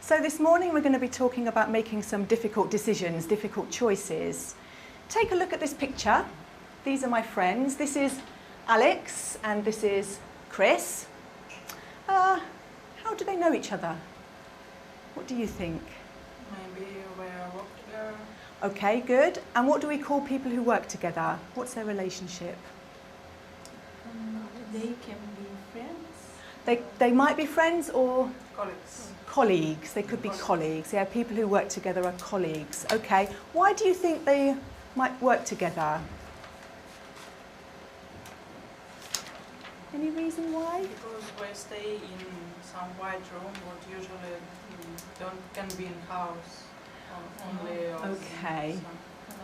So this morning we're going to be talking about making some difficult decisions, difficult choices. Take a look at this picture. These are my friends. This is Alex and this is Chris. How do they know each other? What do you think? Maybe we work together. Okay, good. And what do we call people who work together? What's their relationship? They can be friends. They might be friends or Colleagues. colleagues. They could be colleagues. Yeah, people who work together are colleagues. Okay. Why do you think they might work together? Any reason why? Because we stay in some white room, what usually can be in house, only Okay. an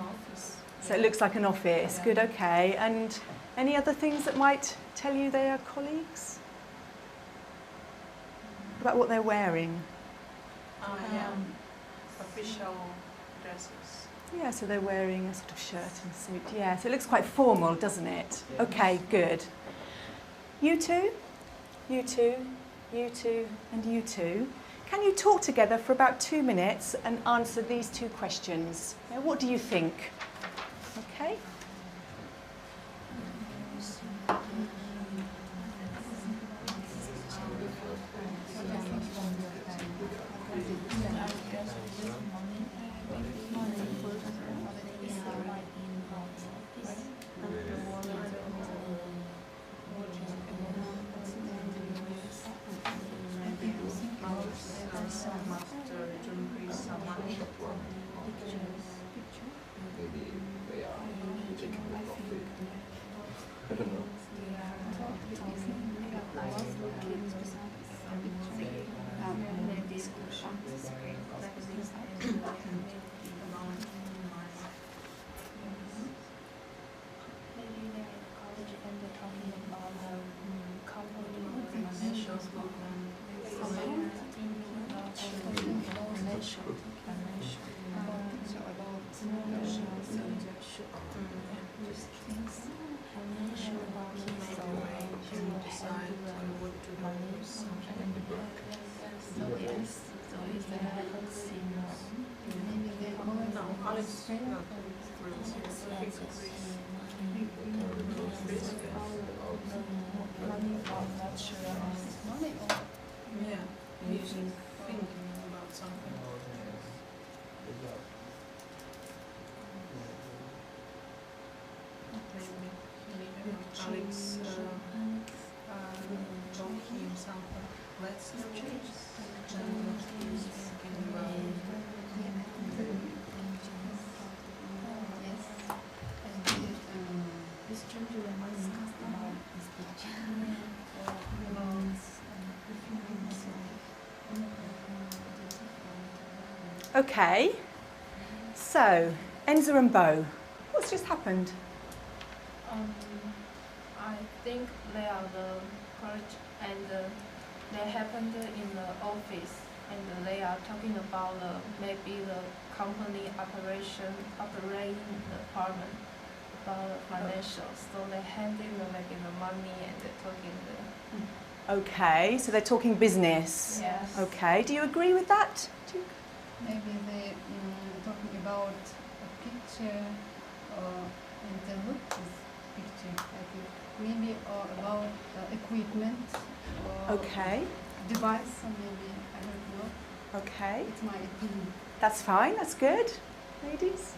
office. So it looks like an office. Yeah. Good, okay. And any other things that might tell you they are colleagues? About what they're wearing? Yeah. Official dresses. Yeah, so they're wearing a sort of shirt and suit. Yeah, so it looks quite formal, doesn't it? Okay, good. You two, you two, you two, and you two. Can you talk together for about 2 minutes and answer these two questions? Now, what do you think? Okay. Yeah, he's thinking about something. Maybe Alex told him something. Let's change. And he's thinking about Okay. So, Enza and Bo, what's just happened? I think they are the college and they happened in the office and they are talking about maybe the company operating department about the financials. So they hand in maybe the money and they're talking Okay, so they're talking business. Yes. Okay, do you agree with that? Maybe they talking about a picture and the look this picture, I think. Maybe about equipment or Okay, device, or maybe, I don't know. okay. It's my opinion. That's fine, that's good. Ladies?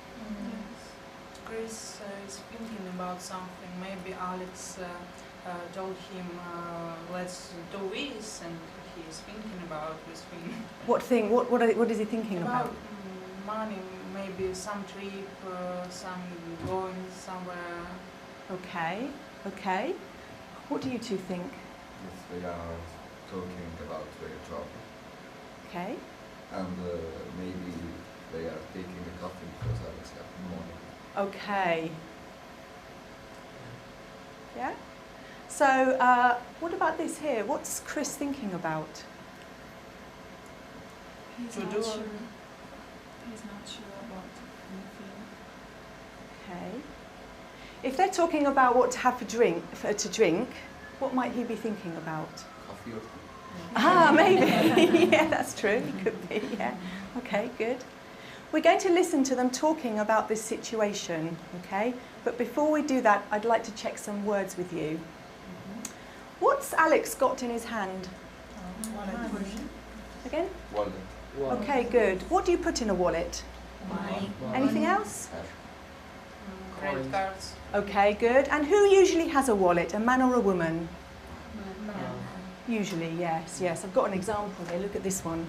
Chris is thinking about something. Maybe Alex told him, let's do this, and he is thinking about this thing. What thing? What is he thinking about? Money, maybe some trip, some going somewhere. Okay, okay. What do you two think? Yes, they are talking about their job, Okay, and maybe they are taking a coffee because Alex got money. okay. Yeah? So, what about this here? What's Chris thinking about? He's To not do- sure. He's not sure about anything. Okay. If they're talking about what to have to drink, what might he be thinking about? Coffee or Ah, maybe. Yeah, that's true. It could be, yeah. Okay, good. We're going to listen to them talking about this situation, okay? But before we do that, I'd like to check some words with you. What's Alex got in his hand? Again? Wallet. Okay, good. What do you put in a wallet? Money. Anything else? Credit cards. Okay, good. And who usually has a wallet, a man or a woman? Usually, yes, yes. I've got an example here. Look at this one.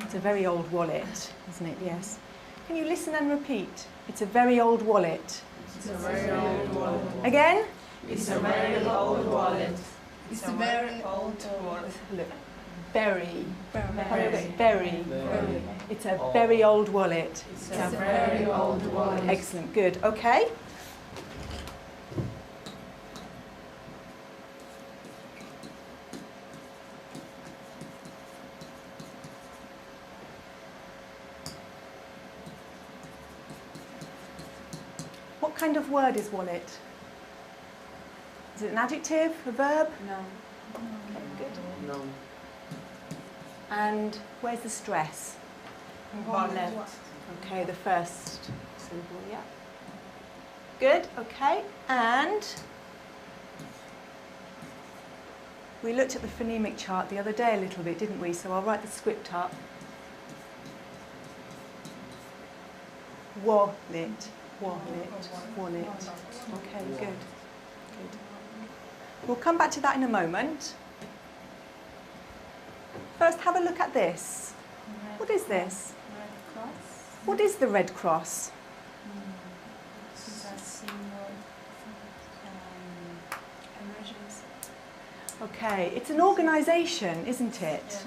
It's a very old wallet, isn't it? Yes. Can you listen and repeat? It's a very old wallet. It's a very old wallet. Again? It's a very old wallet. It's a very old wallet. Look. Very. Very. Very. It's a very old wallet. It's a very old wallet. Excellent, good. Okay. What kind of word is wallet? Is it an adjective, a verb? No. Okay, good. No. And where's the stress? Wallet. Okay, the first syllable, yeah. Good, okay. And we looked at the phonemic chart the other day a little bit, didn't we? So I'll write the script up. Wallet, wallet, wallet. Okay, good. Good. We'll come back to that in a moment. First, have a look at this. What is this? Red Cross. What is the Red Cross? This is a symbol emergency. Okay, it's an organisation, isn't it?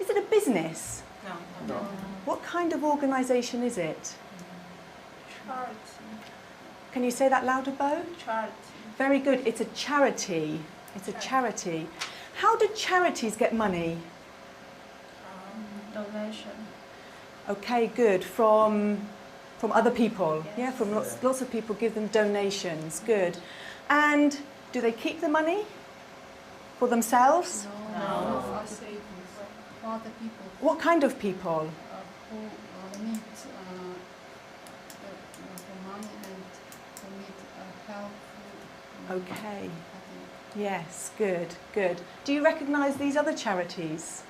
Is it a business? No. No. What kind of organisation is it? Charity. Can you say that louder, Bo? Charity. Very good. It's a charity. It's a charity. How do charities get money? Donation. Okay, good. From other people. Yes. Yeah, from lots of people give them donations. Good. And do they keep the money for themselves? No. For other people What kind of people? who need for money and who need help. Okay. Yes, good, good. Do you recognise these other charities?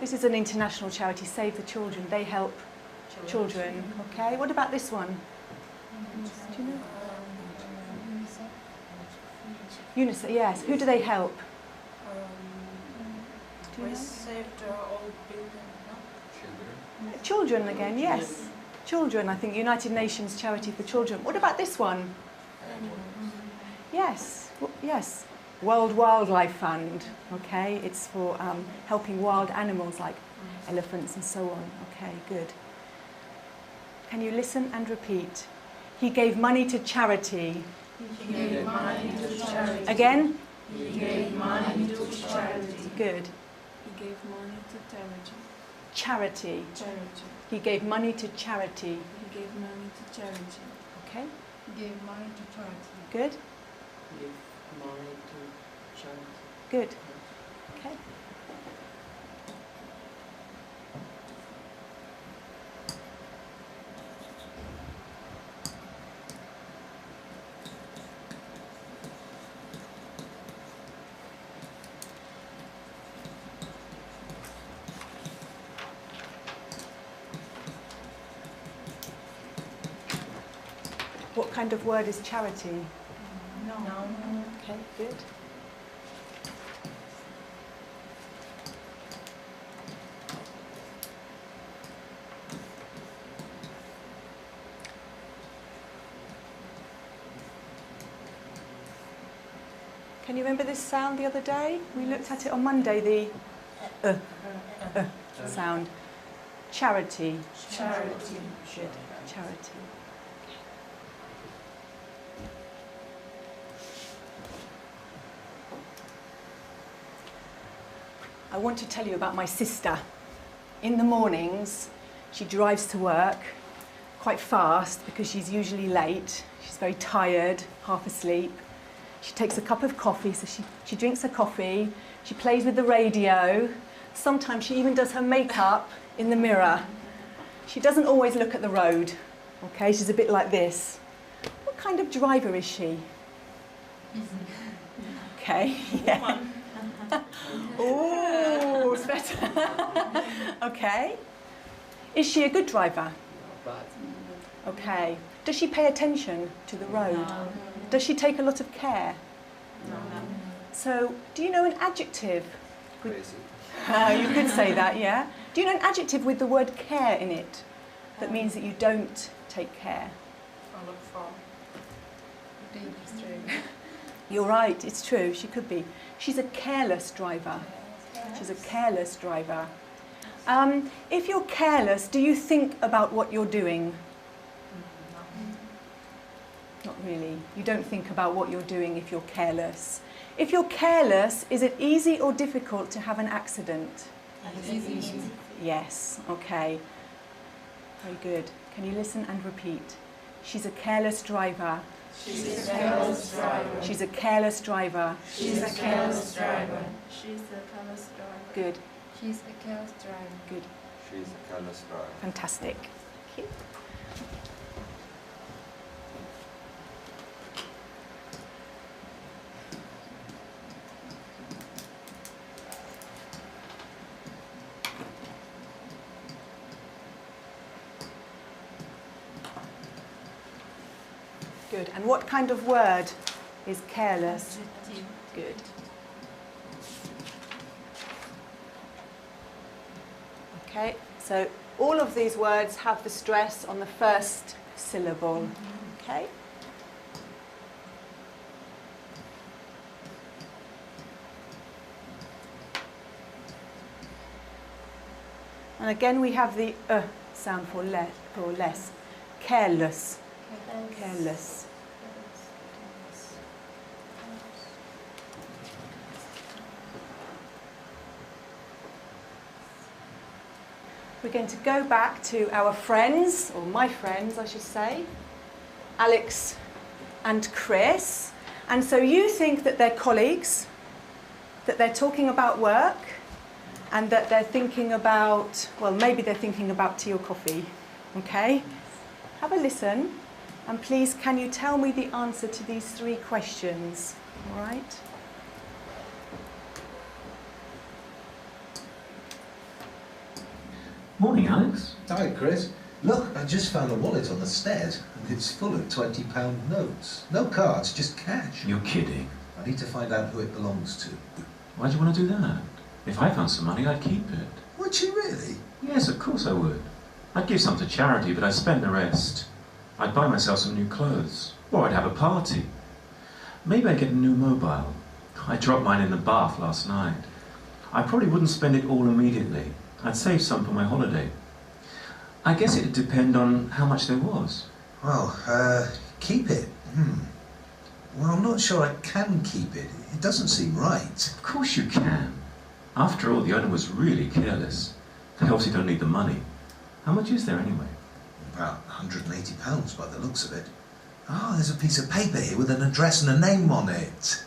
This is an international charity, Save the Children. They help children. Okay. What about this one? Do you know? UNICEF. Yes. Who do they help? Do you We know? saved old building, no? Children again. Yes. Children. I think United Nations Charity for Children. What about this one? Yes. Yes. World Wildlife Fund. Okay. It's for helping wild animals like elephants and so on. Okay. Good. Can you listen and repeat? He gave money to charity. He gave money to charity. Again? He gave money to charity. Good. He gave money to charity. Charity. Charity. He gave money to charity. He gave money to charity. Okay. Gave money to charity. Good. Give money to charity. Good. Okay. What kind of word is charity? No. Okay, good. Can you remember this sound the other day? We looked at it on Monday, the sound. Charity. Charity. Good. Charity. I want to tell you about my sister. In the mornings, she drives to work quite fast because she's usually late. She's very tired, half asleep. She takes a cup of coffee, so she drinks her coffee, She plays with the radio. Sometimes she even does her makeup in the mirror. She doesn't always look at the road. Okay, she's a bit like this. What kind of driver is she? Okay, yeah. Oh, it's better. Okay. Is she a good driver? Okay. Does she pay attention to the road? Does she take a lot of care? No. So, do you know an adjective? Crazy. You could say that, yeah. Do you know an adjective with the word care in it that means that you don't take care? I look for. You're right, it's true, she could be. She's a careless driver. She's a careless driver. If you're careless, do you think about what you're doing? Not really. You don't think about what you're doing if you're careless. If you're careless, is it easy or difficult to have an accident? Easy. Yes, okay. Very good. Can you listen and repeat? She's a careless driver. She's a careless driver. She's a careless driver. She's a careless driver. She's a careless driver. Good, She's a careless driver. good. She's a careless driver. Fantastic. Thank you. Good. And what kind of word is careless? Good. Okay, so all of these words have the stress on the first syllable. Okay. And again we have the sound for less. Careless. Careless. We're going to go back to our friends, or my friends I should say, Alex and Chris. And so you think that they're colleagues, that they're talking about work, and that they're thinking about, well, maybe they're thinking about tea or coffee, okay? Have a listen, and please can you tell me the answer to these 3 questions, all right? Morning, Alex. Hi, Chris. Look, I just found a wallet on the stairs, and it's full of £20 notes. No cards, just cash. You're kidding. I need to find out who it belongs to. Why'd you want to do that? If I found some money, I'd keep it. Would you really? Yes, of course I would. I'd give some to charity, but I'd spend the rest. I'd buy myself some new clothes. Or I'd have a party. Maybe I'd get a new mobile. I dropped mine in the bath last night. I probably wouldn't spend it all immediately. I'd save some for my holiday. I guess it'd depend on how much there was. Well, keep it. Well, I'm not sure I can keep it. It doesn't seem right. Of course you can. After all, the owner was really careless. They obviously don't need the money. How much is there anyway? About £180 by the looks of it. Oh, there's a piece of paper here with an address and a name on it.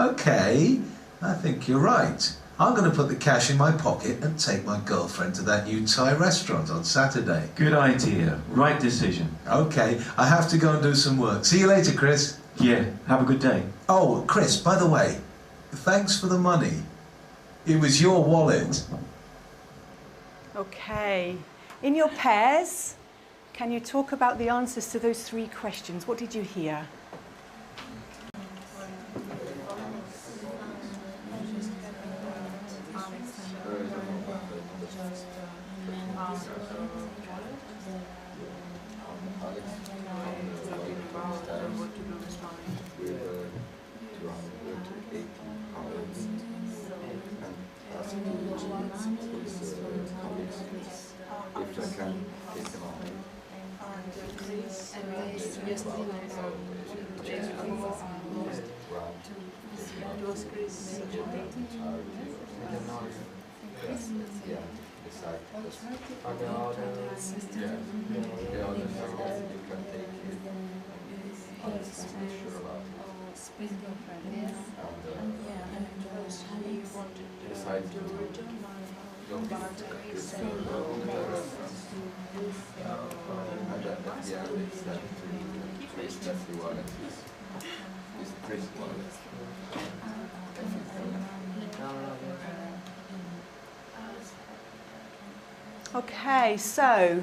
Okay, I think you're right. I'm going to put the cash in my pocket and take my girlfriend to that new Thai restaurant on Saturday. Good idea. Right decision. Okay, I have to go and do some work. See you later, Chris. Yeah, have a good day. Oh, Chris, by the way, thanks for the money. It was your wallet. Okay. In your pairs, can you talk about the answers to those 3 questions? What did you hear? If I can take them on. It was Chris. Yeah, decide. Are there others? Yeah. The others you can take it. I'm not sure about it. And, try to go back to this restaurant. And then at the end it's sent to Chris, that's the wallet, is Chris' wallet. Okay, so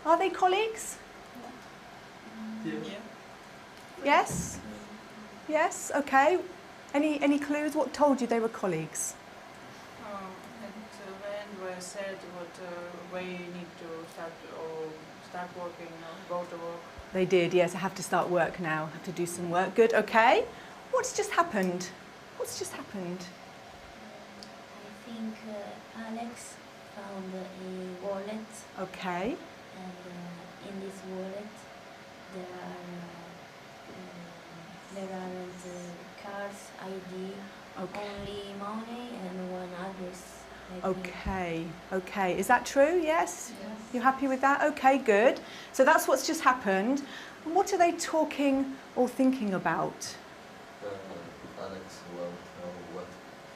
are they colleagues? Yes? Yes, okay. Any clues? What told you they were colleagues? At the end where I said what we need to start working or go to work. They did, yes. I have to start work now. Have to do some work. Good, okay. What's just happened? What's just happened? I think Alex found a wallet, Okay. and in this wallet there aren't cards, ID, Okay. only money and one address. I think. Okay, okay. Is that true? Yes? You happy with that? Okay, good. So that's what's just happened. And what are they talking or thinking about? Alex will know what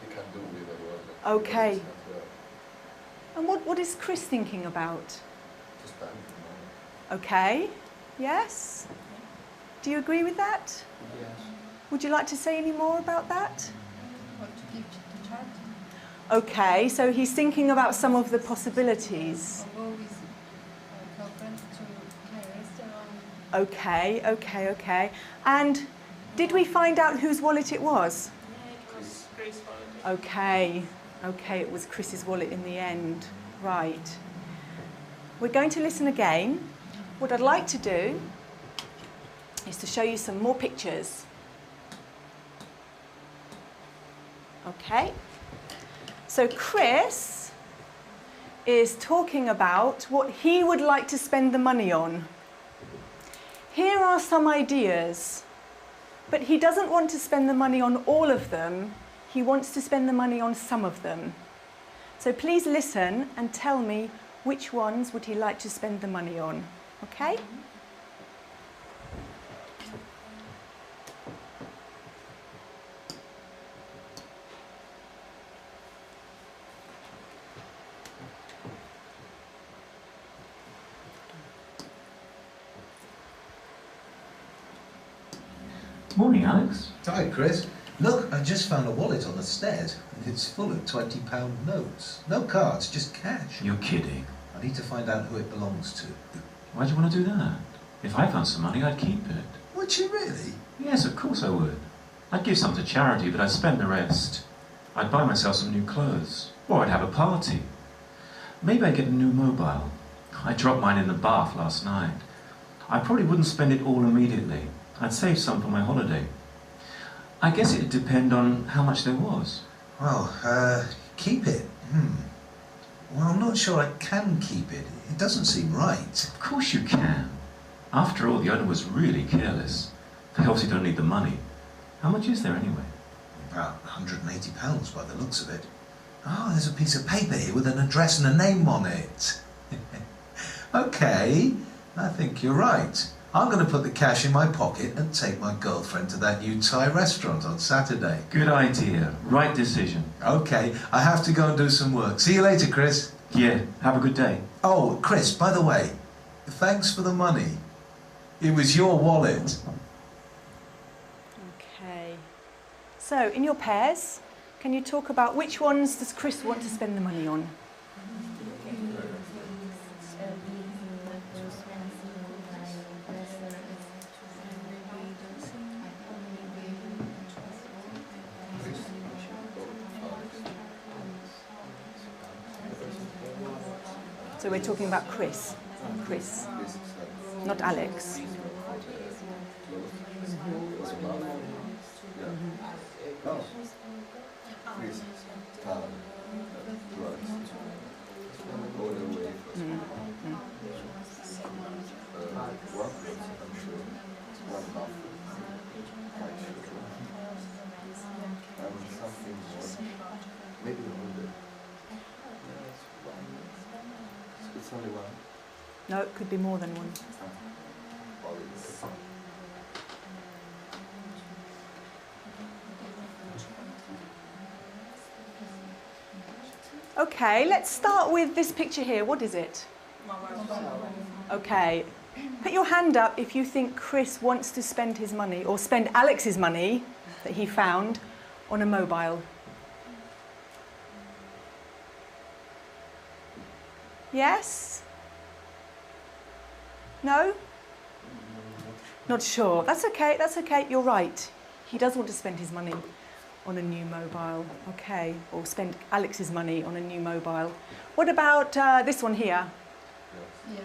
he can do with the wallet. Okay. Because it's not, And what is Chris thinking about? to spend the money. Okay. Yes? Do you agree with that? Yes. Would you like to say any more about that? Or to give to charity. Okay, so he's thinking about some of the possibilities. Or go with girlfriend to a restaurant. Okay, okay, okay. And did we find out whose wallet it was? Yeah, it was Chris' wallet. Okay, okay, it was Chris's wallet in the end. Right. We're going to listen again. What I'd like to do is to show you some more pictures. Okay. So Chris is talking about what he would like to spend the money on. Here are some ideas, but he doesn't want to spend the money on all of them. He wants to spend the money on some of them. So please listen and tell me which ones would he like to spend the money on, okay? Morning, Alex. Hi, Chris. Look, I just found a wallet on the stairs, and it's full of £20 notes. No cards, just cash. You're kidding. I need to find out who it belongs to. Why'd you want to do that? If I found some money, I'd keep it. Would you really? Yes, of course I would. I'd give some to charity, but I'd spend the rest. I'd buy myself some new clothes. Or I'd have a party. Maybe I'd get a new mobile. I dropped mine in the bath last night. I probably wouldn't spend it all immediately. I'd save some for my holiday. I guess it'd depend on how much there was. Well, keep it. Well, I'm not sure I can keep it. It doesn't seem right. Of course you can. After all, the owner was really careless. They obviously don't need the money. How much is there anyway? About £180 by the looks of it. Oh, there's a piece of paper here with an address and a name on it. Okay, I think you're right. I'm going to put the cash in my pocket and take my girlfriend to that new Thai restaurant on Saturday. Good idea. Right decision. Okay, I have to go and do some work. See you later, Chris. Yeah, have a good day. Oh, Chris, by the way, thanks for the money. It was your wallet. Okay. So, in your pairs, can you talk about which ones does Chris want to spend the money on? So we're talking about Chris. Chris, not Alex. Maybe the whole It's only one. No, it could be more than one. Okay, let's start with this picture here. What is it? Okay. Put your hand up if you think Chris wants to spend his money or spend Alex's money that he found on a mobile. Yes? No? Not sure. That's okay, that's okay. You're right. He does want to spend his money on a new mobile. Okay. Or spend Alex's money on a new mobile. What about this one here? Yes.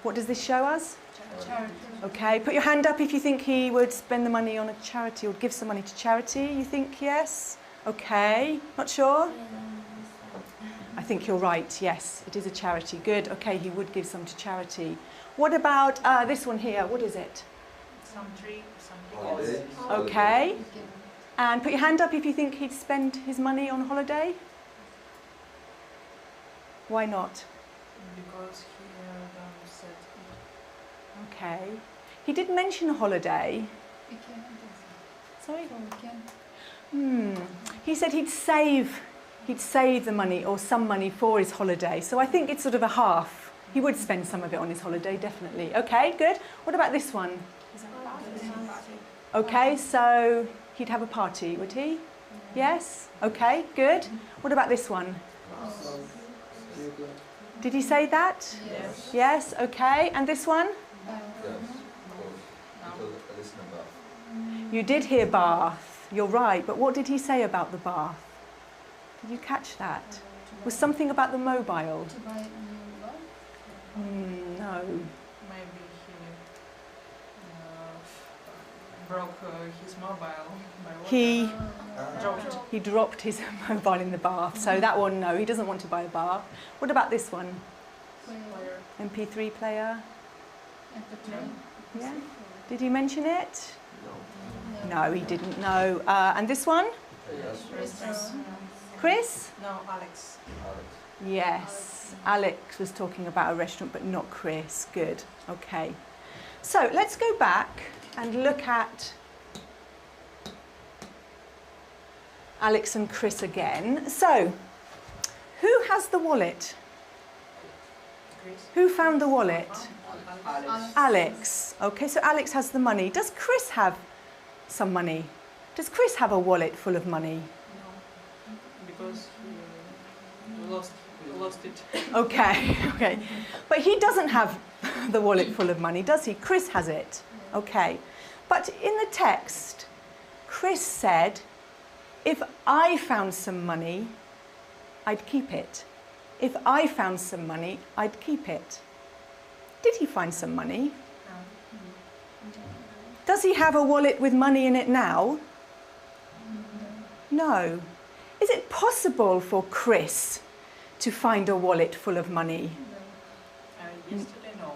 What does this show us? Charity. Okay. Put your hand up if you think he would spend the money on a charity or give some money to charity. You think yes? Okay. Not sure? I think you're right. Yes, it is a charity. Good. Okay, he would give some to charity. What about this one here? What is it? Some tree, some Holiday. Okay. And put your hand up if you think he'd spend his money on holiday. Why not? Because he said Okay. He did mention a holiday. Sorry? He said he'd save the money or some money for his holiday. So I think it's sort of a half. He would spend some of it on his holiday, definitely. Okay, good. What about this one? Okay, so he'd have a party, would he? Yes? Okay, good. What about this one? Did he say that? yes. Yes, okay. And this one? Yes, because I listen about. You did hear bath. You're right. But what did he say about the bath? Did you catch that? Was something about the mobile? To buy a new one? No. Maybe he broke his mobile by water. He dropped his mobile in the bath. So that one, no, he doesn't want to buy a bath. What about this one? MP3 player? Yeah. Did he mention it? No, he didn't. No. And this one? Yes. Chris? No, Alex. Yes. Alex was talking about a restaurant, but not Chris. Good. Okay. So let's go back and look at Alex and Chris again. So, who has the wallet? Chris. Who found the wallet? Alex. Alex. Okay, so Alex has the money. Does Chris have some money? Does Chris have a wallet full of money? No, because he lost it. Okay, okay. But he doesn't have the wallet full of money, does he? Chris has it. Okay. But in the text, Chris said, if I found some money, I'd keep it. If I found some money, I'd keep it. Did he find some money? Does he have a wallet with money in it now? No. Is it possible for Chris to find a wallet full of money? Yesterday, no,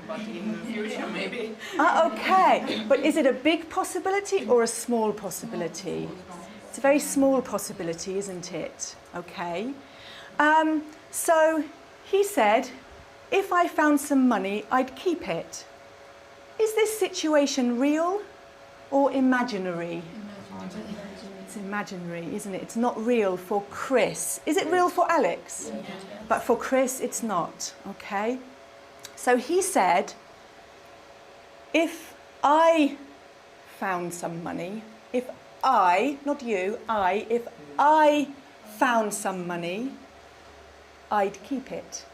but in the future, maybe. Okay, but is it a big possibility or a small possibility? It's a very small possibility, isn't it? Okay. So he said, if I found some money, I'd keep it. Is this situation real or imaginary? It's imaginary, isn't it? It's not real for Chris. Is it real for Alex? Yes. But for Chris, it's not. Okay. So he said, if I found some money, if I, not you, if I found some money, I'd keep it.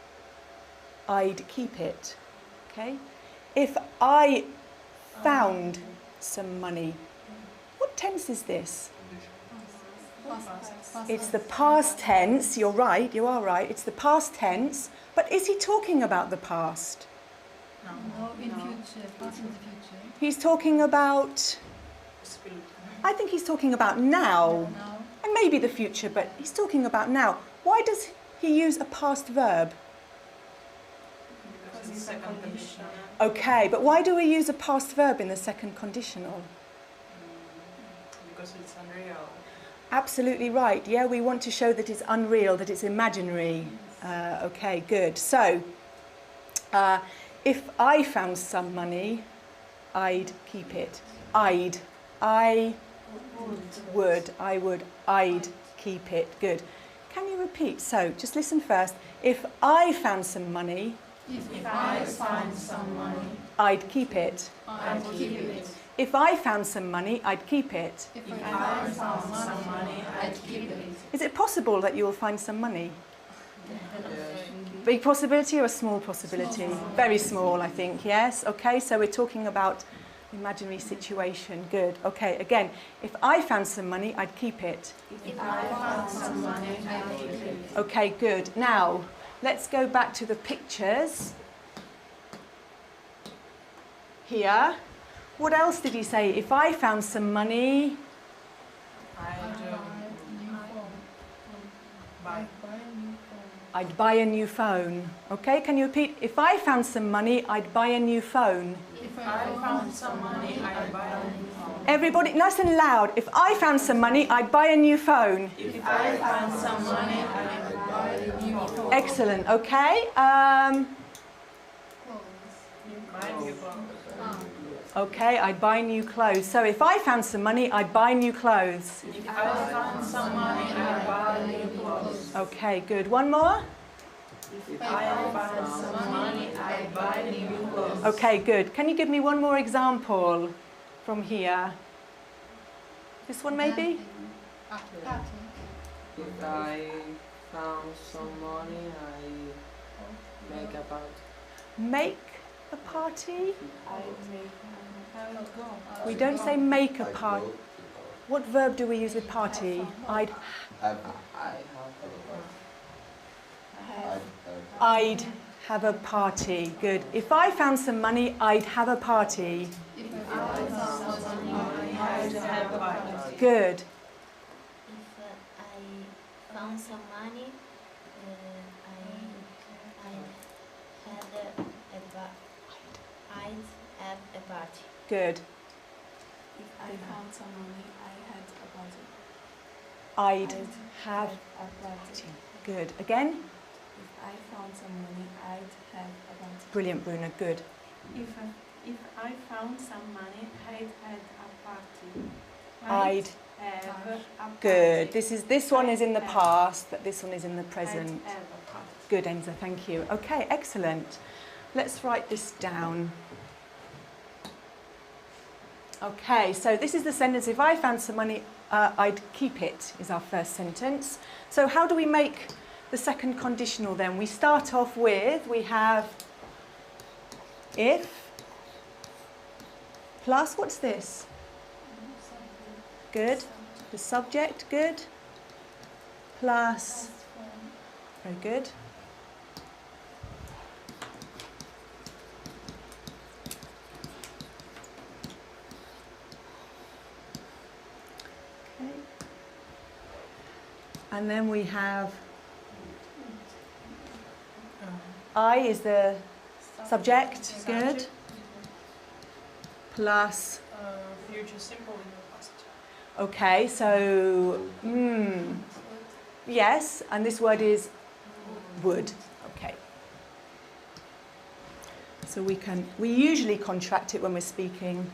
I'd keep it. Okay? If I found some money. What tense is this? It's the past tense. You're right, you are right. It's the past tense. But is he talking about the past? No, in future, past in the future. He's talking about, I think he's talking about now. Now, And maybe the future, but he's talking about now. Why does he use a past verb? Because it's second condition. Okay, but why do we use a past verb in the second conditional? Because it's unreal. Absolutely right. Yeah, we want to show that it's unreal, that it's imaginary. Okay, good. So, if I found some money, I'd keep it. I would, I'd keep it. Good. Can you repeat? So, just listen first. If I found some money, If I find some money, I'd keep it. I'd keep it. If I found some money, I'd keep it. If I found some money, I'd keep it. Is it possible that you will find some money? Big possibility or a small possibility? Very small, I think, yes. Okay, so we're talking about imaginary situation. Good. Okay, again, if I found some money, I'd keep it. If I found some money, I'd keep it. Okay, good. Now, let's go back to the pictures. Here. What else did he say? If I found some money, I'd buy a new phone. Okay, can you repeat? If I found some money, I'd buy a new phone. If I found some money, I'd buy a new phone. Everybody, nice and loud. If I found some money, I'd buy a new phone. If I found some money, I'd buy a new phone. Excellent. Okay. Buy new phone. Okay, I'd buy new clothes. So if I found some money, I'd buy new clothes. If I found some money, I'd buy new clothes. Okay, good. One more. If I found some money, I'd buy new clothes. Okay, good. Can you give me one more example from here? This one maybe? If I found some money, I make a party. Make a party? We don't say make a party. What verb do we use with party? I'd have a party. Good. If I found some money, I'd have a party. Good. If I found some money, I'd have a party. Good. If I found some money, I had a party. I'd have a party. good. Again? If I found some money, I'd have a party. Brilliant, Bruna. Good. If I found some money, I'd had a party. I'd have a party. good. This one is in the past, but this one is in the present. I'd have a party. Good, Enza. Thank you. Okay, excellent. Let's write this down. Okay, so this is the sentence. If I found some money, I'd keep it, is our first sentence. So how do we make the second conditional then? We start off with, we have if plus, what's this? Good. The subject, good. Plus, very good. Okay. And then we have I is the subject, good. Plus, Future simple in the past. okay, so, yes, and this word is would, okay. So we usually contract it when we're speaking,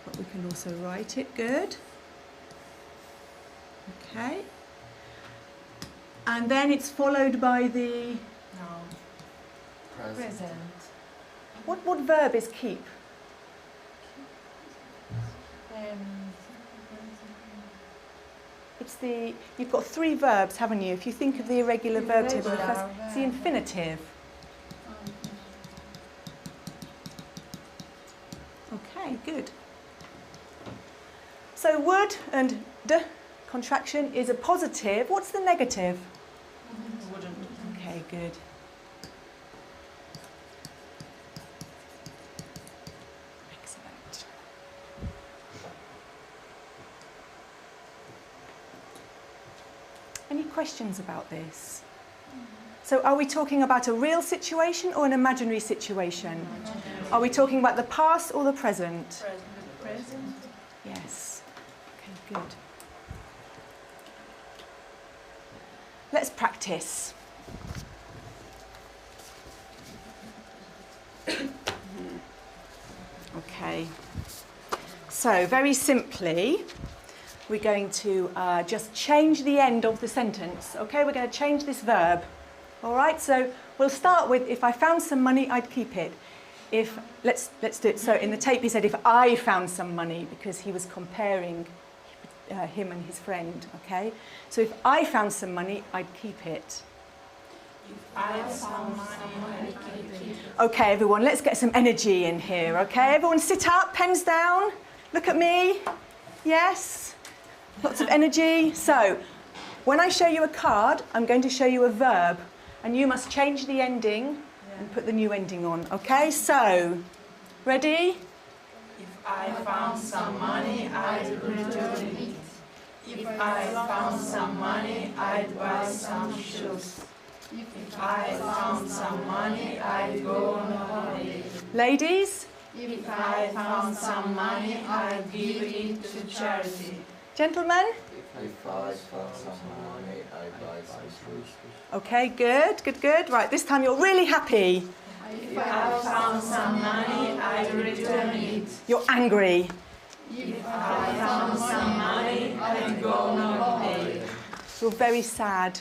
but we can also write it, good. Okay. And then it's followed by the, No. Present. what verb is keep? It's the, you've got three verbs, haven't you? If you think of the irregular verb table, the first, it's the infinitive. Okay, good. So would and d contraction is a positive. What's the negative? Wouldn't. Okay, good. Excellent. Any questions about this? So are we talking about a real situation or an imaginary situation? Are we talking about the past or the present? Present. Yes. Okay, good. Let's practice. Okay. So, very simply, we're going to just change the end of the sentence. Okay, we're going to change this verb. All right, so we'll start with, if I found some money, I'd keep it. If, let's do it. So in the tape he said, if I found some money, because he was comparing him and his friend, okay? So if I found some money, I'd keep it. If I found money, I'd keep it. Okay, everyone, let's get some energy in here, okay? Everyone sit up, pens down, look at me. Yes, lots of energy. So when I show you a card, I'm going to show you a verb, and you must change the ending and put the new ending on, okay? So, ready? If I found some money, I'd return it. If I found some money, I'd buy some shoes. If I found some money, I'd go on holiday. Ladies? If I found some money, I'd give it to charity. Gentlemen? If I found some money, I'd buy some shoes. Okay, good, good, good. Right, this time you're really happy. If I found some money, I'd return it. You're angry. If I found some money, I'd go on holiday. You're very sad.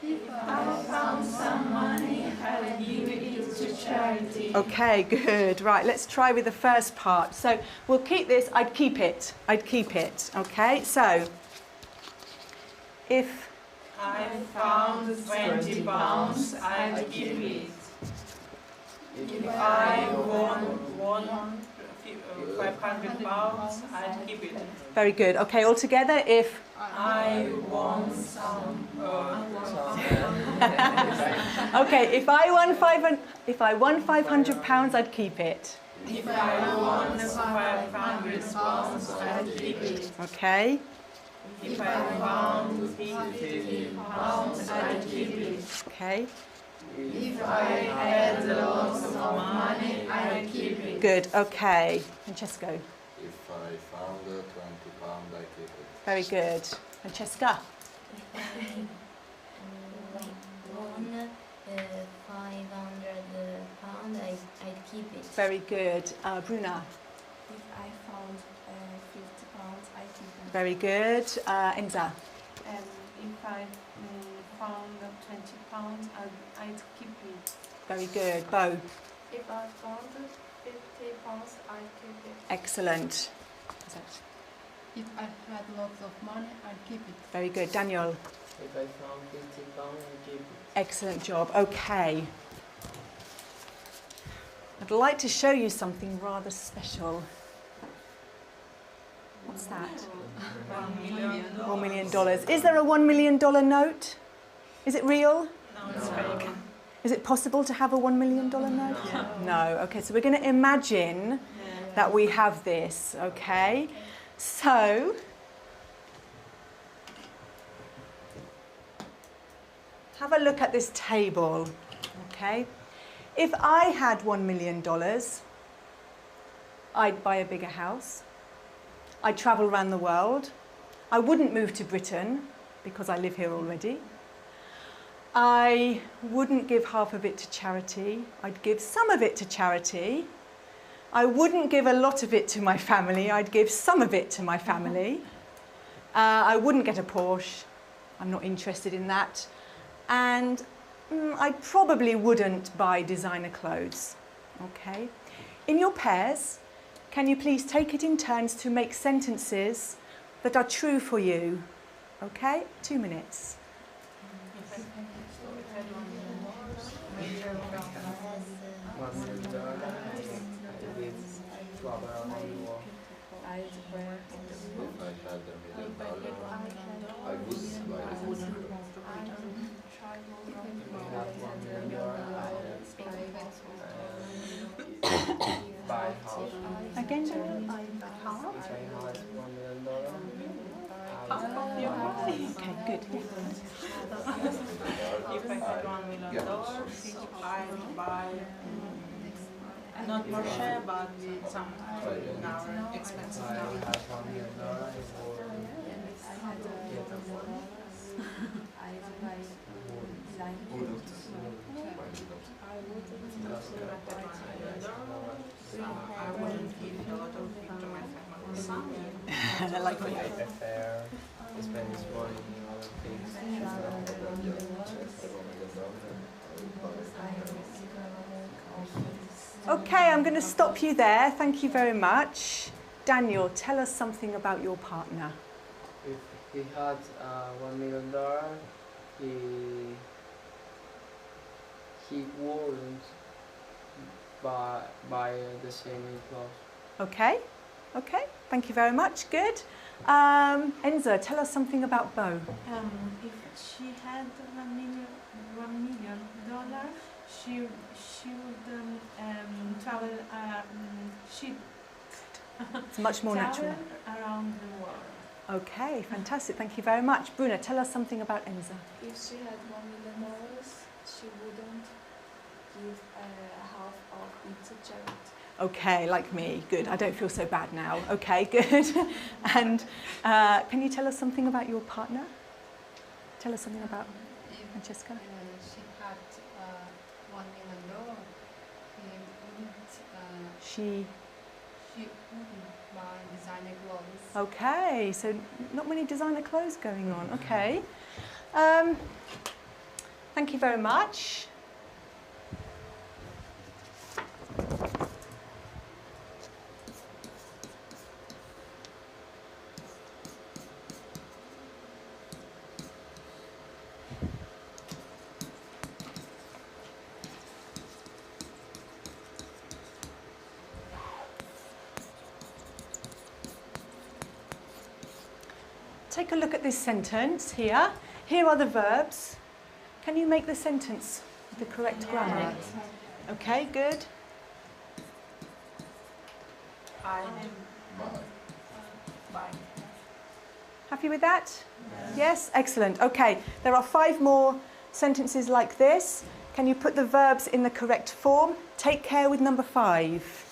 If I found some money, I'd give it to charity. Okay, good. Right, let's try with the first part. So we'll keep this, I'd keep it. I'd keep it. Okay, so if I found 20 pounds, I'd keep it. If I won 500 pounds, I'd keep it. very good. Okay, all together, if I won some. okay, if I won 500 pounds, I'd keep it. If I won 500 pounds, I'd keep it. Okay. If I found 50 pounds, I'd keep it. Okay. If I had lots of money, I'd keep it. Good. Okay. Francesco. If I found 20 pounds, I keep it. Very good. Francesca. Won 500 pounds, I'd keep it. Very good. Bruna. If I found 50 pounds, I keep it. Very good. Enza. If I found 20 pounds, I'd keep it. Very good. Bo. If I found 50 pounds, I'd keep it. Excellent. If I had lots of money, I'd keep it. Very good. Daniel. If I found 50 pounds, I'd keep it. Excellent job. Okay. I'd like to show you something rather special. What's that? $1 million. $1 million. Is there a $1 million note? Is it real? No, it's fake. Is it possible to have a $1 million note? No. Okay, so we're going to imagine that we have this, okay? So, have a look at this table, okay? If I had $1 million, I'd buy a bigger house. I'd travel around the world. I wouldn't move to Britain because I live here already. I wouldn't give half of it to charity. I'd give some of it to charity. I wouldn't give a lot of it to my family. I'd give some of it to my family. I wouldn't get a Porsche. I'm not interested in that. And I probably wouldn't buy designer clothes. Okay? In your pairs, can you please take it in turns to make sentences that are true for you? Okay? 2 minutes. If I had $1 million, I would buy a house. Buy house. Again, If I had $1 million, okay, good. If I had $1 million, I'd buy not Porsche, but some expensive I car. have $1 million, I wouldn't give a lot of it to my family. Like I prefer spend this money in other things. Okay, I'm going to stop you there. Thank you very much. Daniel, tell us something about your partner. If he had $1 million, he wouldn't buy the same clothes. Okay, okay, thank you very much. Good. Enza, tell us something about Bo. If she had $1 million, she would travel. She It's much more natural. travel around the world. Okay, fantastic. Thank you very much. Bruna, tell us something about Enza. If she had $1 million, she wouldn't give half of it to charity. Okay, like me. Good. I don't feel so bad now. Okay, good. And can you tell us something about your partner? Tell us something about Francesca. She had $1 million. She. She wouldn't buy designer clothes. Okay, so not many designer clothes going on. Okay. Thank you very much. Take a look at this sentence here. Here are the verbs. Can you make the sentence with the correct grammar? Okay, good. Bye. Happy with that? Yes, excellent. Okay, there are 5 more sentences like this. Can you put the verbs in the correct form? Take care with number 5.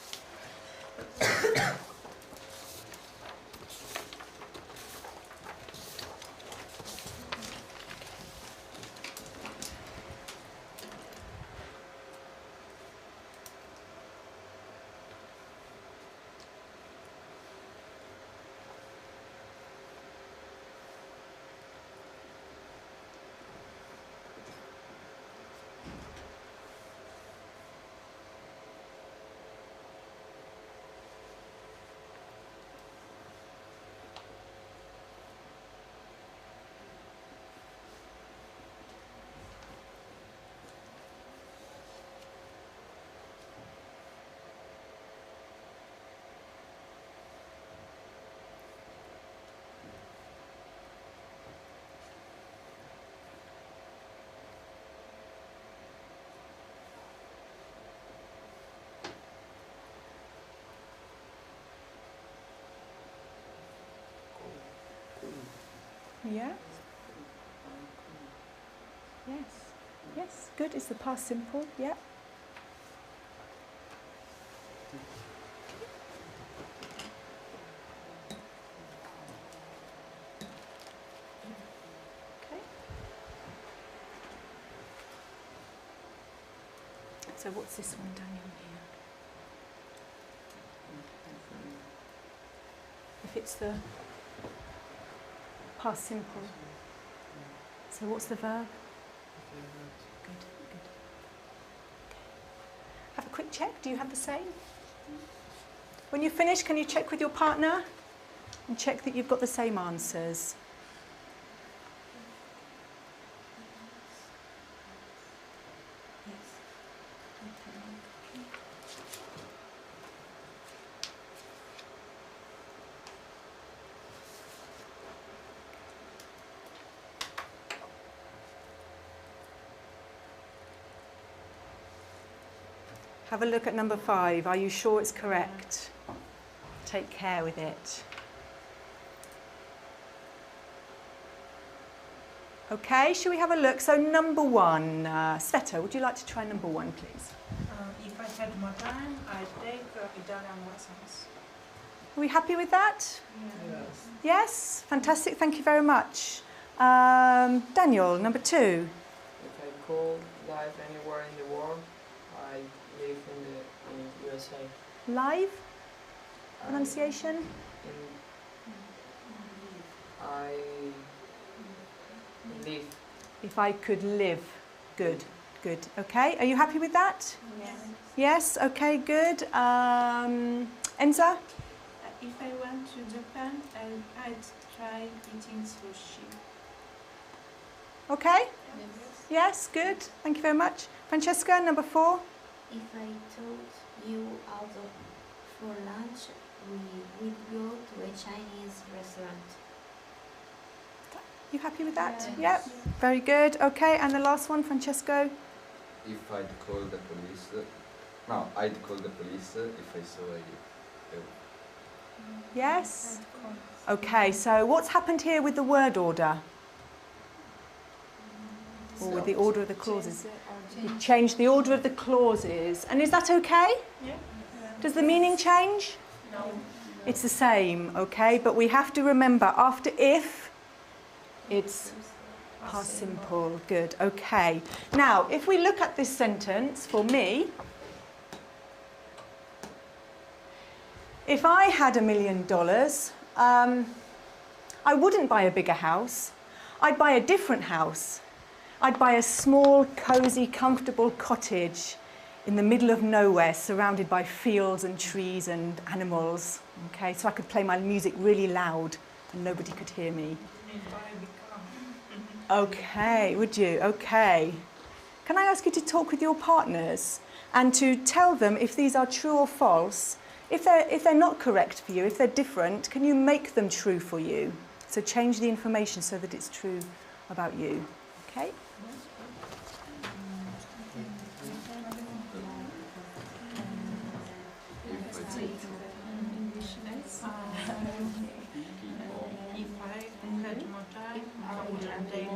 Yeah? Yes. Yes, good. Is the past simple? Yeah. Okay. So what's this one, Daniel, here? If it's the past simple. So what's the verb? Good, good. Okay. Have a quick check. Do you have the same? When you finish, can you check with your partner and check that you've got the same answers? Have a look at number 5. Are you sure it's correct? Take care with it. Okay, shall we have a look? So number 1, Sveta, would you like to try number 1, please? If I had more time, I'd take Italian lessons. Are we happy with that? Yes. Yes? Fantastic, thank you very much. Daniel, number 2. If I could live anywhere in the world, I live in USA. Live? Pronunciation? In I live. If I could live. Good, good. Okay, are you happy with that? Yes. Yes, okay, good. Enza? If I went to Japan, I'd try eating sushi. Okay? Yes, good. Thank you very much. Francesca, number 4. If I told you out for lunch, we'd go to a Chinese restaurant. You happy with that? Yes. Yep. Very good. Okay, and the last one, Francesco. If I'd call the police, no, I'd call the police if I saw a Yes? Okay, so what's happened here with the word order? Or with the order of the clauses? You changed the order of the clauses. And is that okay? Yeah. Does the meaning change? No. It's the same, okay? But we have to remember, after if, it's past simple. Good, okay. Now, if we look at this sentence for me, if I had $1 million, I wouldn't buy a bigger house. I'd buy a different house. I'd buy a small, cosy, comfortable cottage in the middle of nowhere, surrounded by fields and trees and animals, okay? So I could play my music really loud and nobody could hear me. Okay, would you? Okay. Can I ask you to talk with your partners and to tell them if these are true or false? If they're not correct for you, if they're different, can you make them true for you? So change the information so that it's true about you. Okay? If I had more time, I would take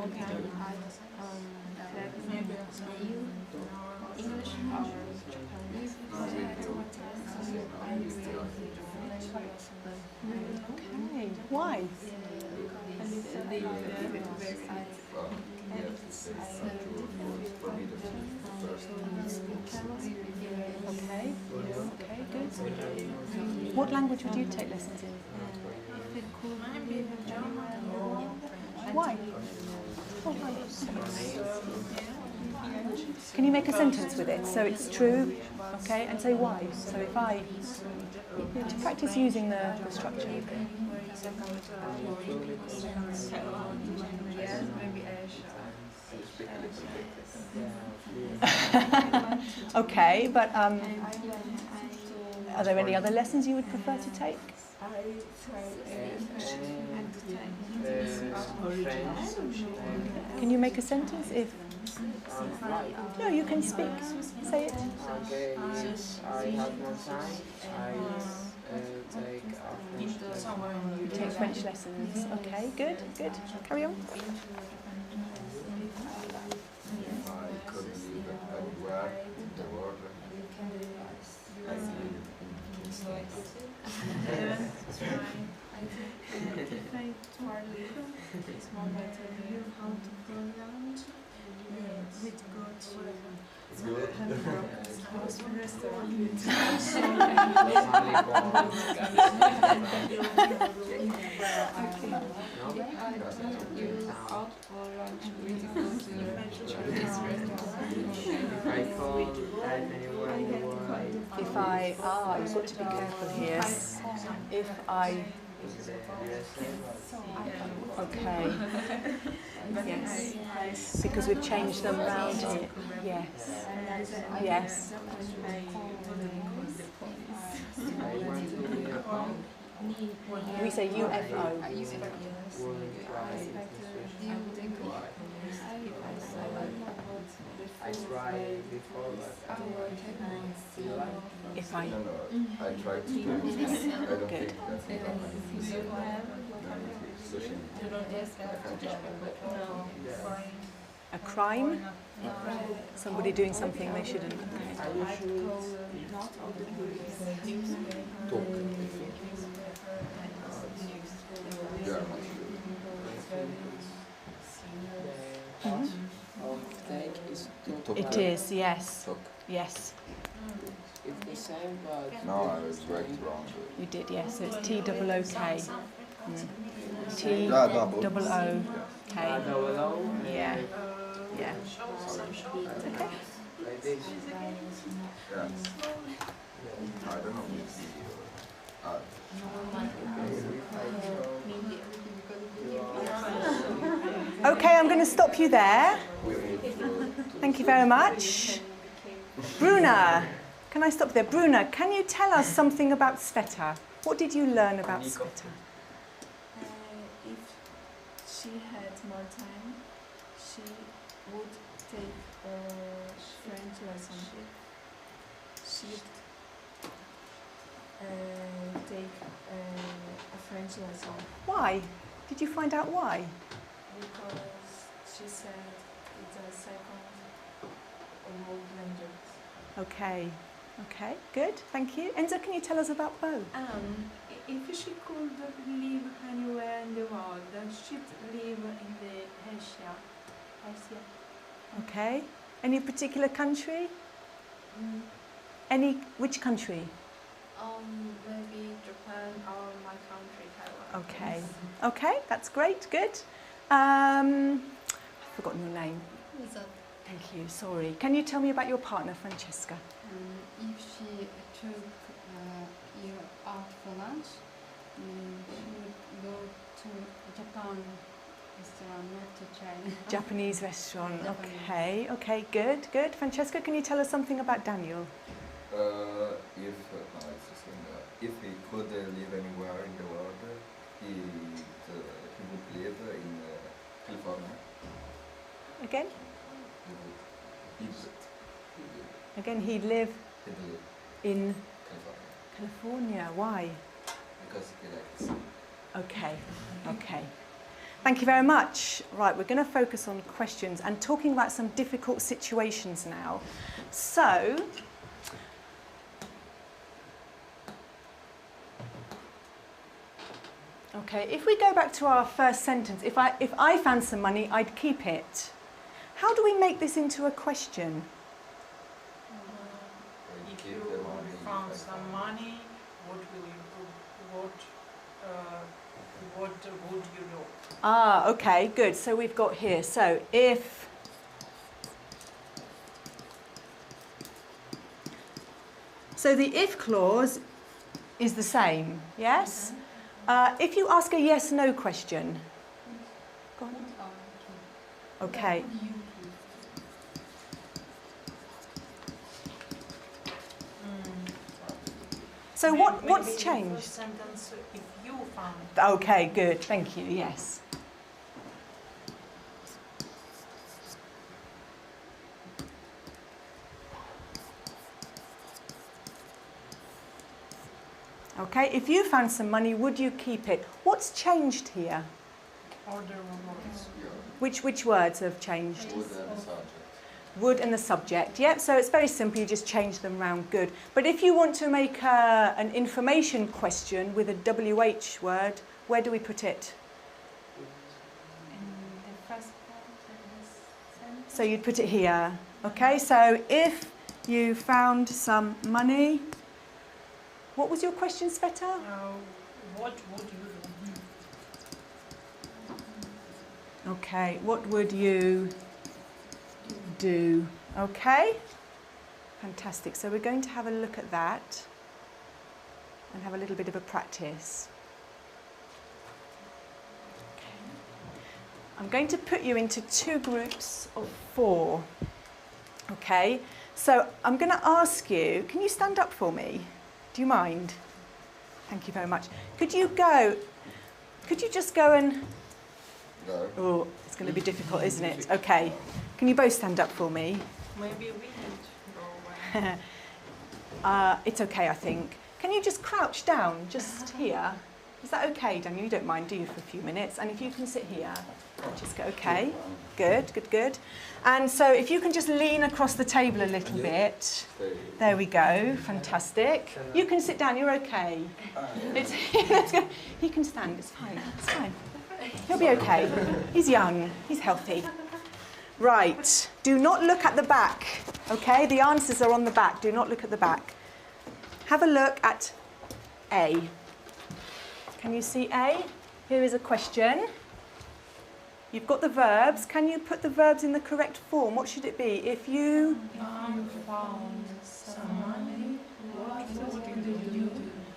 English or Japanese. Okay. Why? Okay. Okay, good. What language would you take lessons in? Maybe German or Why? Can you make a sentence with it so it's true? Okay, and say why. So if I, to practice using the structure. Okay, but are there any other lessons you would prefer to take? Can you make a sentence if... No, you can speak. Say it. Okay, if I have more time, I take French lesson. You take French lessons. Okay, good, good. Carry on. I could live anywhere in the world. I live in Kingston. If I told you how to go lunch, we'd go to house restaurant. If I, you've got to be careful here. If I, okay. Yes. Because we've changed them round here. Yes. Yes. We say UFO. I tried before, but If I... No, I try to do it. I don't Good. think that A crime? Somebody doing something they shouldn't. I usually talk, Mhm. of take is to It is, yes. talk. Yes, It's the same, but No, I was right wrong. you did, yes. So it's T-double-O-K. Yeah, double. T-double-O-K. double O. Yeah. Yeah. Okay. Like this. Yeah. I don't know if Okay, I'm going to stop you there. Thank you very much. Bruna, can I stop there? Bruna, can you tell us something about CELTA? What did you learn about CELTA? If she had more time, she would take a French lesson. She would take a French lesson Why? Did you find out why? because she said it's a second world language. Okay. Okay, good. Thank you. Enzo, can you tell us about Bo? If she could live anywhere in the world, she'd live in the Asia. Okay. Any particular country? Which country? Maybe Japan or my country, Taiwan. Okay. Okay, that's great. Good. I've forgotten your name. Thank you. Sorry. Can you tell me about your partner, Francesca? If she took you out for lunch, she would go to Japan restaurant, not to China. Japanese restaurant. Japanese. Okay. Okay. Good. Good. Francesca, can you tell us something about Daniel? if he could live anywhere in the world, he would live in California. Again? He'd Again, he'd live live in California California. Why? because he likes. Okay. Okay. Thank you very much. Right, we're going to focus on questions and talking about some difficult situations now. So, okay, if we go back to our first sentence, if I found some money, I'd keep it. How do we make this into a question? If you found some money, what would you do? Ah, okay, good. So we've got here. So if the if clause is the same, yes? If you ask a yes/no question, go on. Okay. So what's Maybe changed? The first sentence, if you found. Okay, good. Thank you. Yes. Okay, if you found some money, would you keep it? What's changed here? Order of words. Which words have changed? Would and subject. Would and the subject. Yep, so it's very simple, you just change them round. Good. But if you want to make an information question with a WH word, where do we put it? In the first part of this sentence. So you'd put it here. Okay, so if you found some money, what was your question, Sveta? What would you do? Okay, what would you do? Okay, fantastic. So we're going to have a look at that and have a little bit of a practice. Okay. I'm going to put you into two groups of 4. Okay, so I'm going to ask you, can you stand up for me? Do you mind? Thank you very much. Could you just go and... Go. Oh, it's going to be difficult, isn't it? Okay. Can you both stand up for me? Maybe we need to go. It's okay, I think. Can you just crouch down just here? Is that okay, Daniel? You don't mind, do you, for a few minutes? And if you can sit here, just go, okay. Good, good, good. And so if you can just lean across the table a little bit. There we go, fantastic. You can sit down, you're okay. Let's go. He can stand, it's fine, it's fine. He'll be okay. He's young, he's healthy. Right, do not look at the back. Okay, the answers are on the back. Do not look at the back. Have a look at A. Can you see A? Here is a question. You've got the verbs. Can you put the verbs in the correct form? What should it be? If you found some money, what would you do?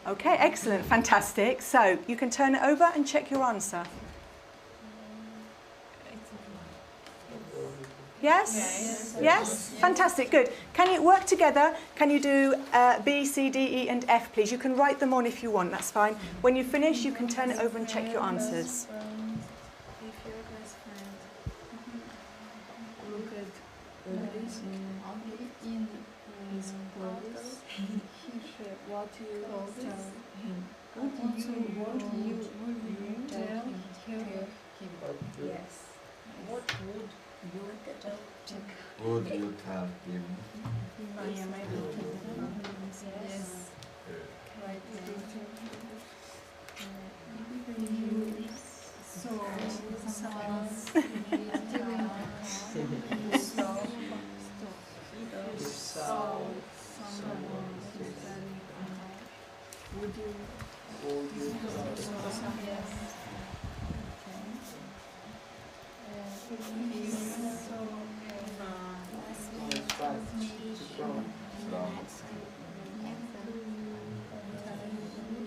Okay, excellent, fantastic. So you can turn it over and check your answer. Yes? Yes? Fantastic, good. Can you work together? Can you do B, C, D, E and F, please? You can write them on if you want, that's fine. When you finish, you can turn it over and check your answers. If your best friend look at this in his clothes, what you tell him? What you tell him? Yes. What would you tell him? Would you tell him? Yes. Right.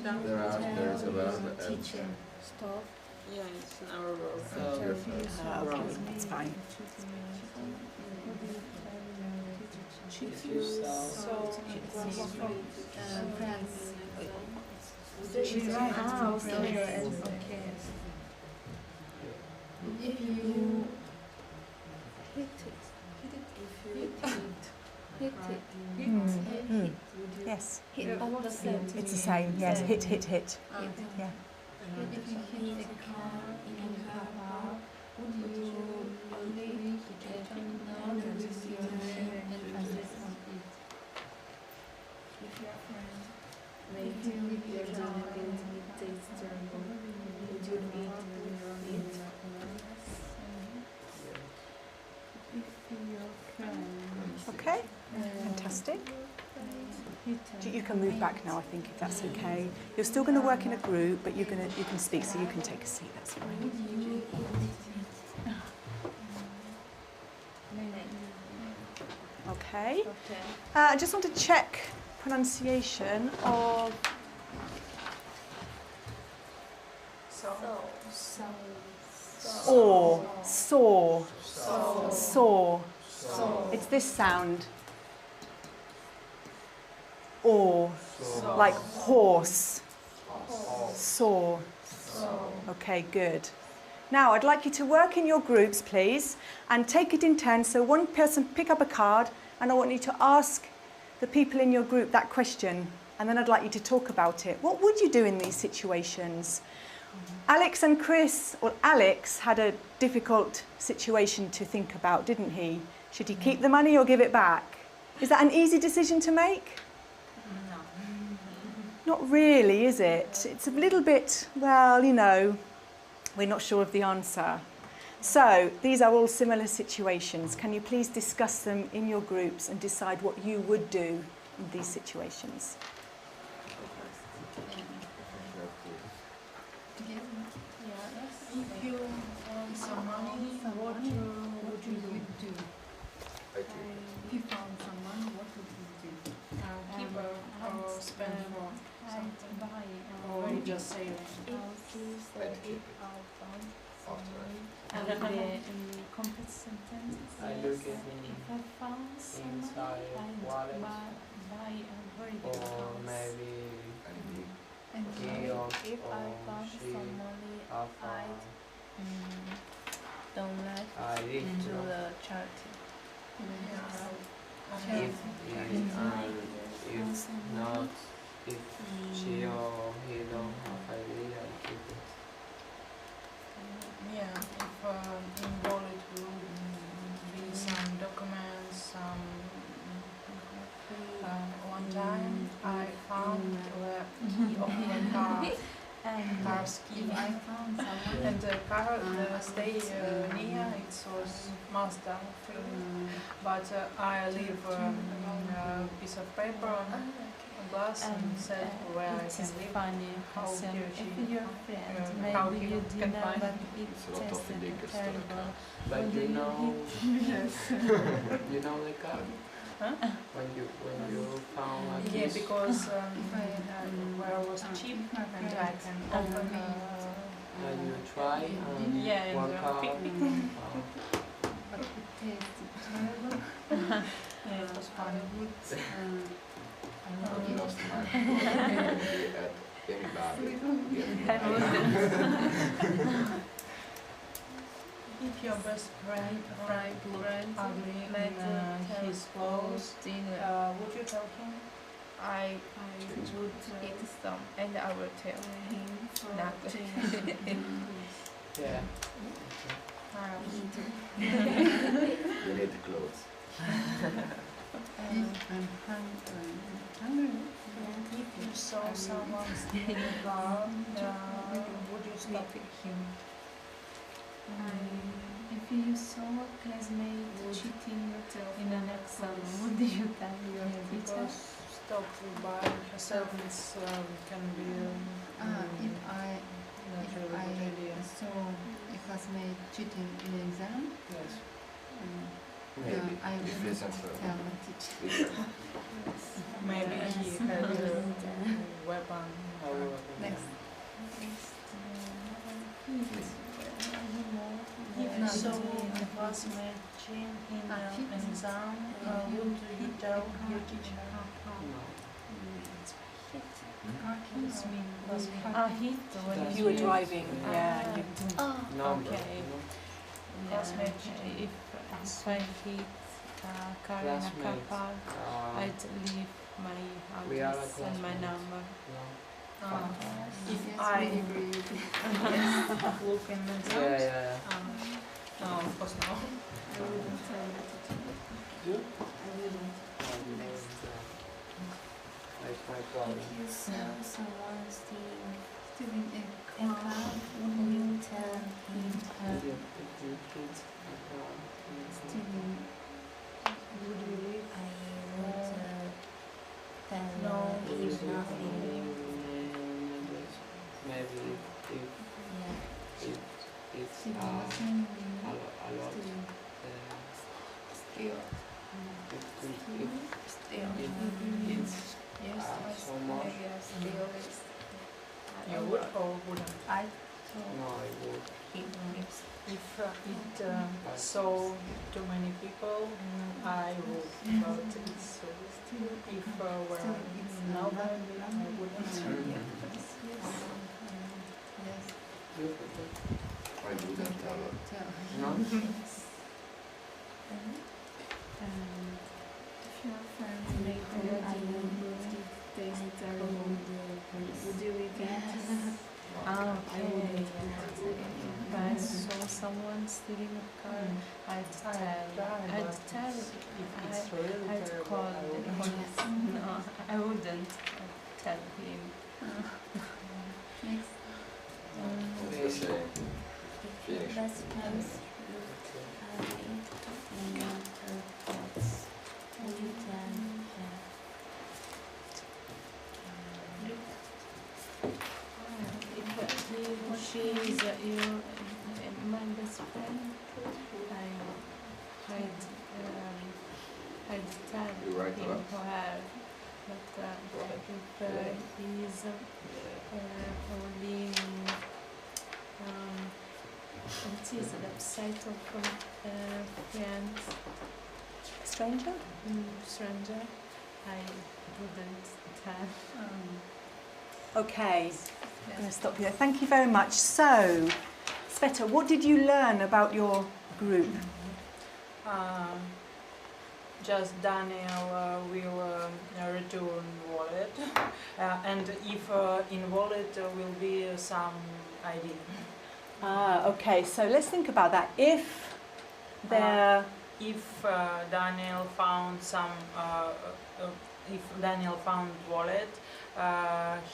There is a verb. Teacher, stop. Yeah, it's an hour ago. Okay, that's fine. If you saw Friends. She's right. Okay. If you Yes, The same. it's the same. Yes, hit, hit, hit. Yeah. If you hit a car in a car park, would you leave it and address your name and address on it? If your friend made your dinner and it tastes terrible, would you eat it? Okay, fantastic. You can move back now, I think, if that's okay. You're still going to work in a group, but you can speak, so you can take a seat. That's fine. Okay. I just want to check pronunciation of or, saw, saw. It's this sound. Or, like horse, saw. Okay, good. Now, I'd like you to work in your groups, please, and take it in turn. So one person pick up a card, and I want you to ask the people in your group that question, and then I'd like you to talk about it. What would you do in these situations? Alex and Chris, or Alex, had a difficult situation to think about, didn't he? Should he keep the money or give it back? Is that an easy decision to make? Not really, is it? It's a little bit, well, you know, we're not sure of the answer. So these are all similar situations. Can you please discuss them in your groups and decide what you would do in these situations? If you want some money, what would you do? If you found some money, what would you do? Keep or spend for something? Buy Or you just save it? in complex sentences. I look at If I found some inside money, wallet I'd buy a very big or house. maybe And he or If I found she some money, have I'd donate I read to the charity. if not, if she or he don't have idea, I keep it. Yeah, if in wallet would be some documents, some one time I found the key of my car And Cars if I found someone, and the car stay near. It was Mazda, but I leave a piece of paper on a glass and said where I it can is live. funny, how Hassan, he or she, if your friend, how maybe he you can dinner, find but It's a it lot of tasted indicators to the terrible. car. But What do you know, Yes. you know the car. Huh? When you found like Yeah, this. because where I was if cheap my and I friend can open And you try and yeah, and one car. pick. But it tasted terrible. Yeah, it was fun. I lost my at If your best friend ugly in his clothes, would you tell him? I would eat some and I will tell him nothing. Yeah. You need clothes. I'm hungry. If you saw someone stealing a car, would you stop him? If you saw a classmate cheating in an exam, what do you tell your teacher? Because stop by herself can be If I not really good idea. saw a classmate cheating in an exam, Yes. Maybe. I If wouldn't listen to tell the teacher. Maybe he had a weapon. Next. If you saw a classmate cheating in an exam, would you tell your teacher? Hit when you were driving. Yeah. You didn't. No, Okay. Classmate Yeah, if I hit a car in a car Classmate. park, I'd leave my We are a address and my classmate. number. If Yes, I we agree with you. look in the Yeah, exams, yeah. no, of course no. I wouldn't tell the teacher. You? I wouldn't. That's my problem. If you saw someone stealing Stealing a a car, would you tell him her? Stealing. Would you leave? I would tell No. him nothing. Maybe Yeah. if it's Stealing a nothing. lot. Stealing. Still, If it's yes, so much, yes, still is. You would or wouldn't? I told no, I would. him yes. If it saw too many people, I would. But it's if were nobody, I wouldn't. Yes. I wouldn't tell her. No? If your friend made it taste terrible, would you eat it? Okay. If I saw someone stealing a car, I'd tell. If it's really I'd terrible, call I the wouldn't. police. No, I wouldn't. I'd tell him. Next. They say, If your finish. best friends look ugly in her clothes, would you tell her? If he or she is my best friend, I'd tell You write a him lot. or her. But if he's only it is a website of friends, Stranger? stranger, I wouldn't tell. Okay, I'm going to stop you there. Thank you very much. So, Sveta, what did you learn about your group? Just Daniel will return wallet, and if in wallet will be some ID. Okay, so let's think about that. If there, If Daniel found some, if Daniel found wallet,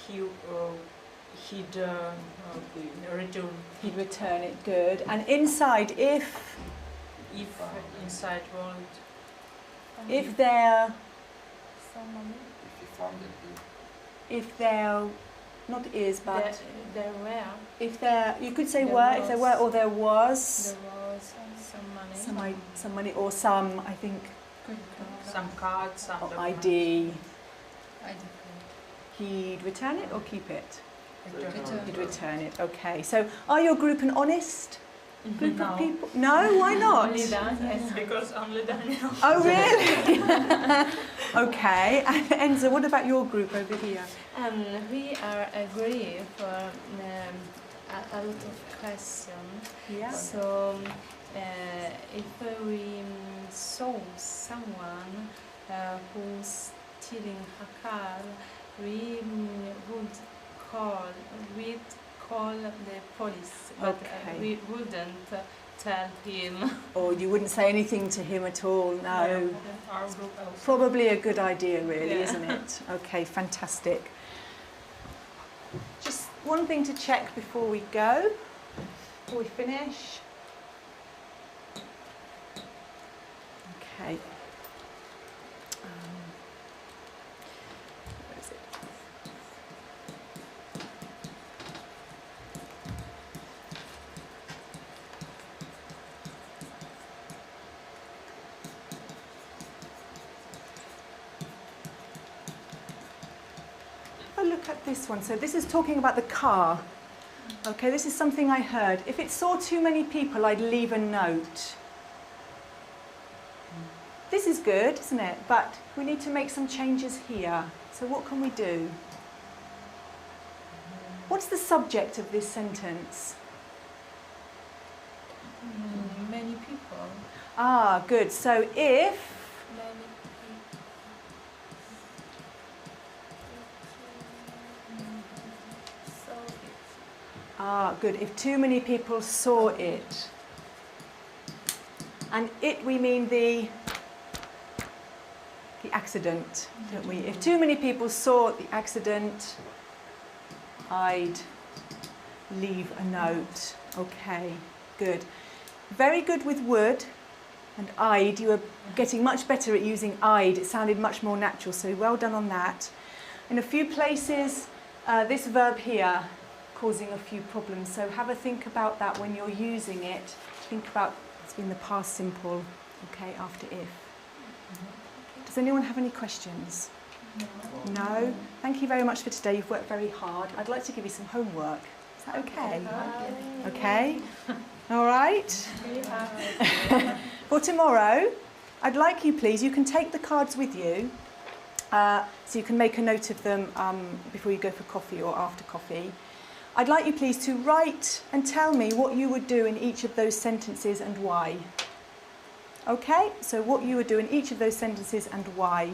he he'd return. He'd return it, good. And inside, if Inside world. if they're If he found it, if they're not is but There were. if there you could say There were if there were was. or there was Some money. some money or some I think Some cards, some or documents. ID. ID. He'd return it or keep it? Return. He'd return it. Okay. So are your group an honest group No. of people? No, why not? Only that, yes. Because only Daniel. Oh really? Okay. And Enzo, what about your group over here? We are agree for a lot of questions. Yeah. So, if we saw someone who's stealing a car, we would call the police, but Okay. we wouldn't tell him. Or you wouldn't say anything to him at all? No. Our group also. Probably a good idea, really, Yeah. isn't it? Okay, fantastic. Just one thing to check before we go, before we finish. Okay. Where is it? Have a look at this one. So this is talking about the car. Okay, this is something I heard. If it saw too many people, I'd leave a note. This is good, isn't it? But we need to make some changes here. So what can we do? What's the subject of this sentence? Many people. Ah, good. So if Many good. If too many people saw it. And it, we mean the accident, don't we? If too many people saw the accident, I'd leave a note. Okay, good. Very good with would and I'd. You were getting much better at using I'd. It sounded much more natural, so well done on that. In a few places, this verb here causing a few problems, so have a think about that when you're using it. Think about it's been the past simple, okay, after if. Does anyone have any questions? No? Thank you very much for today. You've worked very hard. I'd like to give you some homework. Is that okay? Okay? All right? For tomorrow, I'd like you, please, you can take the cards with you, so you can make a note of them before you go for coffee or after coffee. I'd like you, please, to write and tell me what you would do in each of those sentences and why. Okay? So what you would do in each of those sentences and why.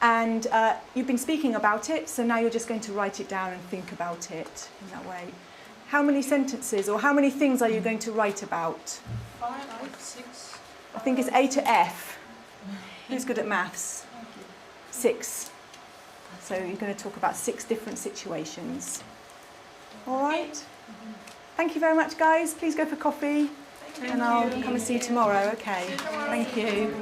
And you've been speaking about it, so now you're just going to write it down and think about it in that way. How many sentences or how many things are you going to write about? 5, 6. I think it's A to F. Who's good at maths? 6. So you're going to talk about 6 different situations. All right? Thank you very much, guys. Please go for coffee. And I'll come and see you tomorrow. Okay. Thank you.